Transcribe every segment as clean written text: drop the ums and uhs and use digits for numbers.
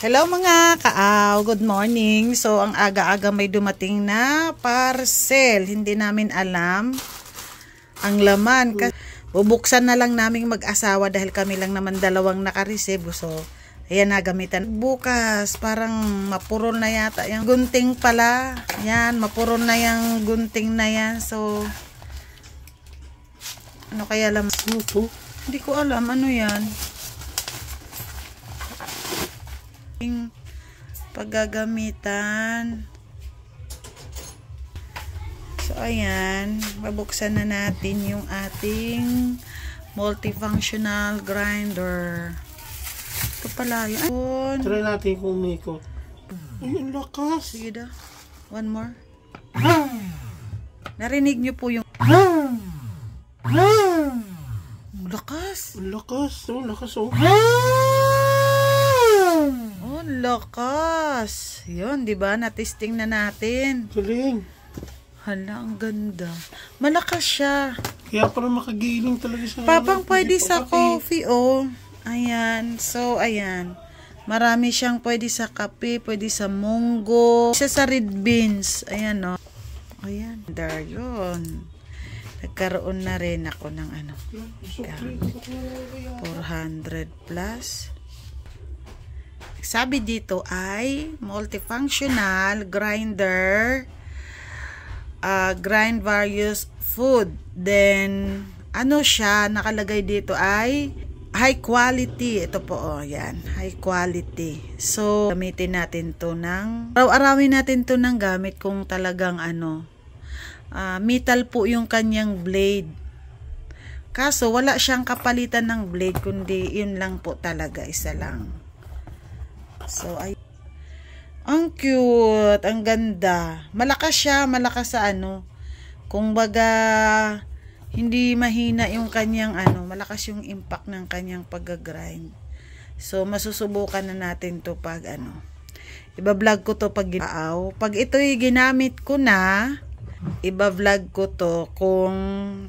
Hello mga kaaw, good morning. So ang aga-aga may dumating na parcel. Hindi namin alam ang laman. Bubuksan na lang naming mag-asawa dahil kami lang naman dalawang naka-receive. So ayan na, gamitan. Bukas parang mapurol na yata yung gunting pala. Yan, mapurol na yung gunting na yan. So ano kaya laman? Hindi ko alam ano yan. Paggagamitan. So ayan, babuksan na natin yung ating multifunctional grinder. Ito pala yun. Try natin kung umikot. Ay, ang lakas. Sige daw. One more. Narinig nyo po yung lakas. Ang lakas. Ang lakas. Oh. Lakas. Yun, di ba? Na-testing na natin. Galing. Hala, ang ganda. Malakas siya. Kaya para makagiling talaga sa Papang pwede sa coffee, oh. Ayan. So, ayan. Marami siyang pwede sa kape, pwede sa munggo. Isa sa red beans. Ayan, oh. Ayan. There, yun. Nagkaroon na rin ako ng ano. 400 plus. Sabi dito ay multifunctional grinder, grind various food. Then ano siya, nakalagay dito ay high quality. Ito po, oh, yan, high quality. So gamitin natin to ng araw-arawin natin to ng gamit kung talagang ano, metal po yung kanyang blade. Kaso wala siyang kapalitan ng blade, kundi yun lang po talaga, isa lang. So, ay, ang cute, ang ganda. Malakas siya, malakas sa ano. Kung baga, hindi mahina yung kanyang ano, malakas yung impact ng kanyang pag-grind. So, masusubukan na natin to pag ano. Iba-vlog ko to pag ginaaw. Pag ito'y ginamit ko na, iba-vlog ko to kung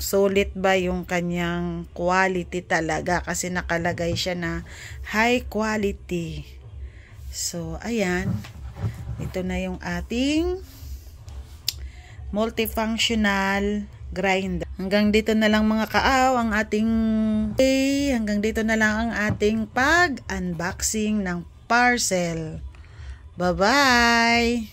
sulit ba yung kanyang quality talaga. Kasi nakalagay siya na high quality. So, ayan. Ito na yung ating multifunctional grinder. Hanggang dito na lang mga kaaw ang ating hanggang dito na lang ang ating pag-unboxing ng parcel. Bye-bye!